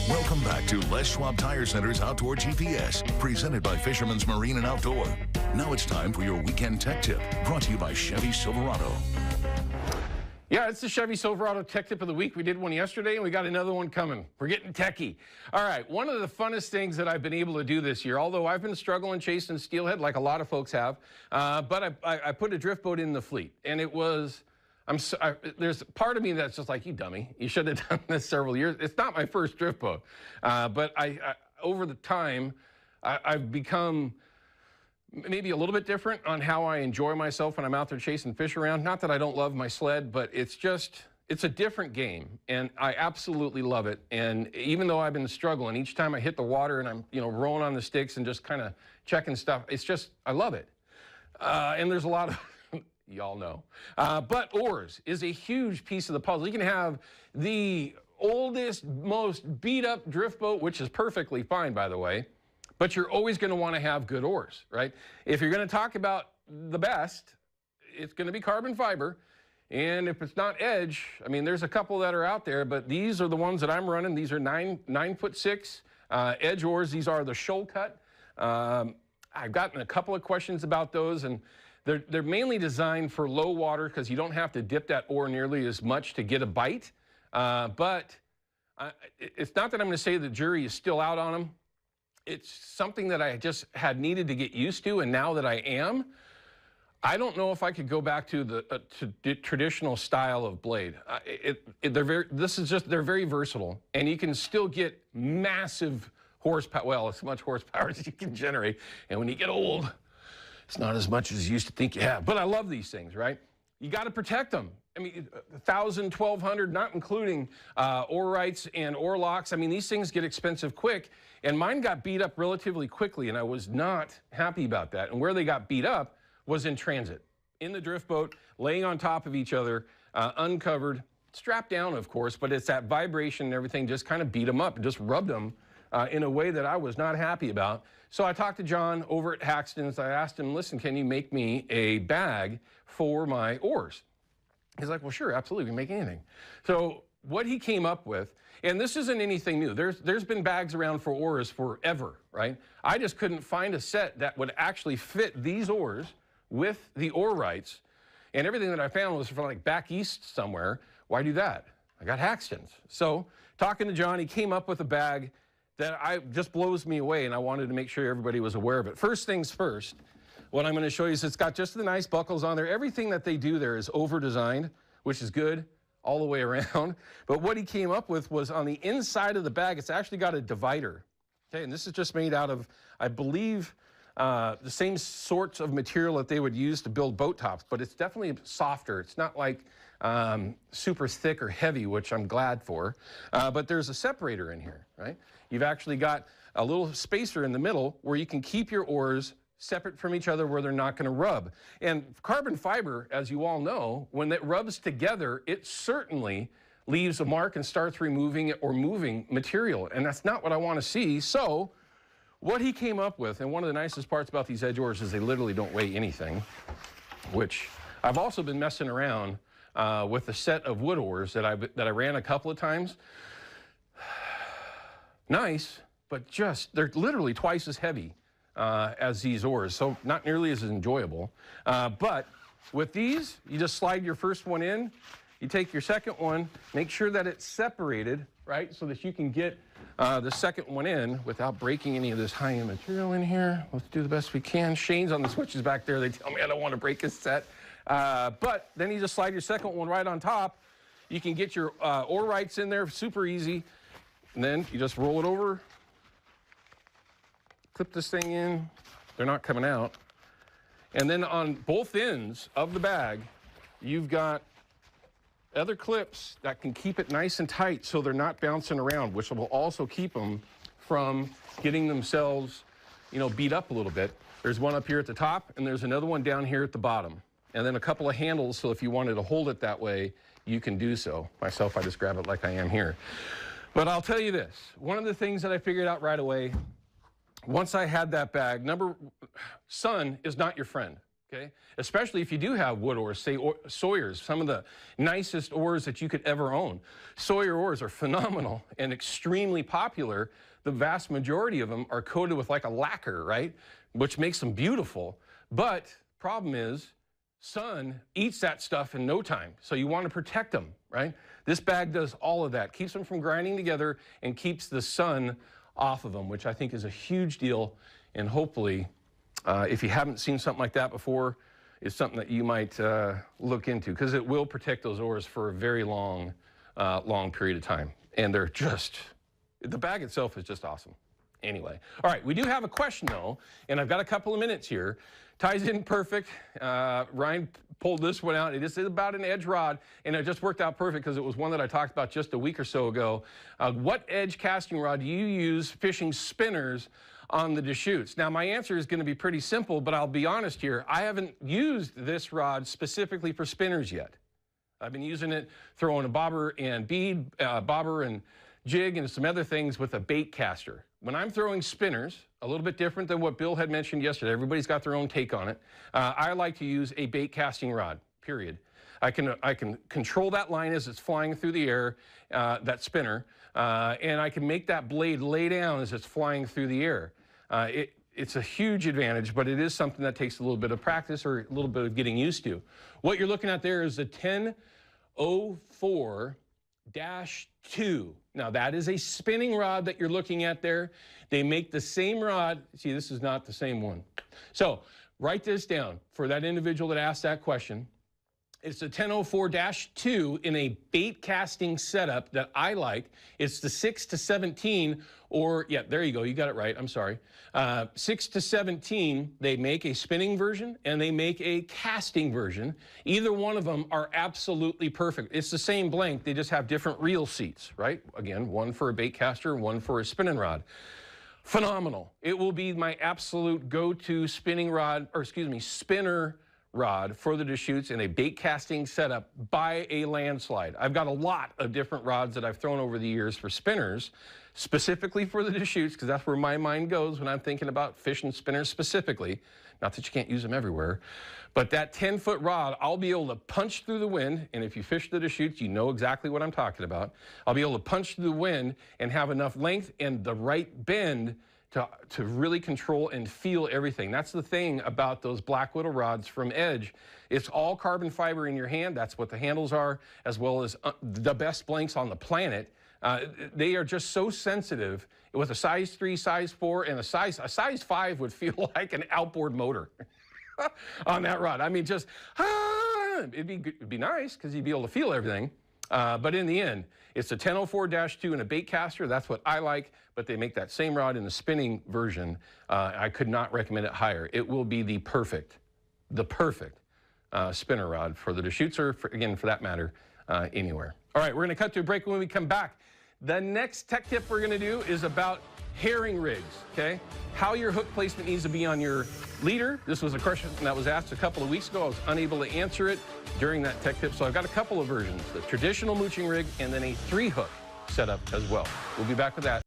Welcome back to Les Schwab Tire Center's Outdoor GPS, presented by Fisherman's Marine and Outdoor. Now it's time for your weekend tech tip, brought to you by Chevy Silverado. Yeah, it's the Chevy Silverado Tech Tip of the Week. We did one yesterday, and we got another one coming. We're getting techie. All right, one of the funnest things that I've been able to do this year, although I've been struggling chasing steelhead like a lot of folks have, but I put a drift boat in the fleet, and it was... there's part of me that's just like, you dummy. You should have done this several years. It's not my first drift boat, but over the time, I've become maybe a little bit different on how I enjoy myself when I'm out there chasing fish around. Not that I don't love my sled, but it's a different game, and I absolutely love it. And even though I've been struggling, each time I hit the water and I'm rolling on the sticks and just kind of checking stuff, I love it. And there's a lot of y'all know. But oars is a huge piece of the puzzle. You can have the oldest, most beat-up drift boat, which is perfectly fine, by the way, but you're always going to want to have good oars, right? If you're going to talk about the best, it's going to be carbon fiber. And if it's not edge, I mean, there's a couple that are out there, but these are the ones that I'm running. These are 9'6" edge oars. These are the shoal cut. I've gotten a couple of questions about those, and they're mainly designed for low water because you don't have to dip that oar nearly as much to get a bite. But it's not that I'm going to say the jury is still out on them. It's something that I just had needed to get used to, and now that I am, I don't know if I could go back to the traditional style of blade. They're very versatile, and you can still get massive horsepower. Well, as much horsepower as you can generate, and when you get old, it's not as much as you used to think you have. But I love these things, right? You got to protect them. I mean, 1,000, 1,200, not including oar rights and oar locks. I mean, these things get expensive quick, and mine got beat up relatively quickly, and I was not happy about that. And where they got beat up was in transit, in the drift boat, laying on top of each other, uncovered, strapped down, of course, but it's that vibration and everything just kind of beat them up and just rubbed them in a way that I was not happy about. So I talked to John over at Haxton's. I asked him, listen, can you make me a bag for my oars? He's like, well, sure, absolutely, we can make anything. So what he came up with, and this isn't anything new. There's been bags around for oars forever, right? I just couldn't find a set that would actually fit these oars with the oar rights, and everything that I found was from like back east somewhere. Why do that? I got Haxton's. So talking to John, he came up with a bag that just blows me away, and I wanted to make sure everybody was aware of it. First things first, what I'm going to show you is it's got just the nice buckles on there. Everything that they do there is over-designed, which is good all the way around. But what he came up with was on the inside of the bag, it's actually got a divider. Okay, and this is just made out of, I believe, the same sorts of material that they would use to build boat tops, but it's definitely softer. It's not like super thick or heavy, which I'm glad for. But there's a separator in here, right? You've actually got a little spacer in the middle where you can keep your oars separate from each other where they're not going to rub. And carbon fiber, as you all know, when it rubs together, it certainly leaves a mark and starts removing it or moving material. And that's not what I want to see. So what he came up with, and one of the nicest parts about these edge oars is they literally don't weigh anything, which I've also been messing around with a set of wood oars that I ran a couple of times. Nice, but they're literally twice as heavy as these oars, so not nearly as enjoyable. But with these, you just slide your first one in, you take your second one, make sure that it's separated, right, so that you can get the second one in without breaking any of this high-end material in here. Let's do the best we can. Shane's on the switches back there. They tell me I don't want to break his set. But then you just slide your second one right on top. You can get your oar rights in there super easy. And then you just roll it over, clip this thing in. They're not coming out. And then on both ends of the bag, you've got other clips that can keep it nice and tight so they're not bouncing around, which will also keep them from getting themselves, beat up a little bit. There's one up here at the top, and there's another one down here at the bottom. And then a couple of handles, so if you wanted to hold it that way, you can do so. Myself, I just grab it like I am here. But I'll tell you this, one of the things that I figured out right away, once I had that bag, sun is not your friend. okay? Especially if you do have wood oars, say Sawyers, some of the nicest oars that you could ever own. Sawyer oars are phenomenal and extremely popular. The vast majority of them are coated with like a lacquer, right? Which makes them beautiful. But problem is, sun eats that stuff in no time. So you want to protect them, right? This bag does all of that, keeps them from grinding together and keeps the sun off of them, which I think is a huge deal. And hopefully, if you haven't seen something like that before, it's something that you might look into, because it will protect those oars for a very long period of time. And they're just, the bag itself is just awesome. Anyway, all right, we do have a question though, and I've got a couple of minutes here. Ties in perfect. Ryan pulled this one out. It is about an edge rod, and it just worked out perfect because it was one that I talked about just a week or so ago. What edge casting rod do you use fishing spinners on the Deschutes? Now, my answer is going to be pretty simple, but I'll be honest here. I haven't used this rod specifically for spinners yet. I've been using it throwing a bobber and bead, bobber and jig, and some other things with a bait caster. When I'm throwing spinners, a little bit different than what Bill had mentioned yesterday. Everybody's got their own take on it. I like to use a bait casting rod, period. I can control that line as it's flying through the air, that spinner, and I can make that blade lay down as it's flying through the air. It's a huge advantage, but it is something that takes a little bit of practice or a little bit of getting used to. What you're looking at there is the 1004-2. Now, that is a spinning rod that you're looking at there. They make the same rod. See, this is not the same one. So write this down for that individual that asked that question. It's the 1004-2 in a bait casting setup that I like. It's the 6-17, or, yeah, there you go. You got it right. I'm sorry. 6-17, they make a spinning version and they make a casting version. Either one of them are absolutely perfect. It's the same blank. They just have different reel seats, right? Again, one for a bait caster, one for a spinning rod. Phenomenal. It will be my absolute go-to spinning rod, or excuse me, spinner rod for the Deschutes in a bait casting setup by a landslide. I've got a lot of different rods that I've thrown over the years for spinners, specifically for the Deschutes, because that's where my mind goes when I'm thinking about fishing spinners specifically. Not that you can't use them everywhere, but that 10-foot rod, I'll be able to punch through the wind, and if you fish the Deschutes, you know exactly what I'm talking about. I'll be able to punch through the wind and have enough length and the right bend to really control and feel everything. That's the thing about those Black Widow rods from Edge. It's all carbon fiber in your hand. That's what the handles are, as well as the best blanks on the planet. They are just so sensitive. With a size 3, size 4, and a size 5 would feel like an outboard motor on that rod. I mean, just, it'd be nice because you'd be able to feel everything. But in the end, it's a 1004-2 and a bait caster. That's what I like, but they make that same rod in the spinning version. I could not recommend it higher. It will be the perfect spinner rod for the Deschutes, or again, for that matter, anywhere. All right, we're going to cut to a break. When we come back, the next tech tip we're going to do is about herring rigs, okay? How your hook placement needs to be on your leader. This was a question that was asked a couple of weeks ago. I was unable to answer it during that tech tip, so I've got a couple of versions, the traditional mooching rig and then a 3-hook setup as well. We'll be back with that.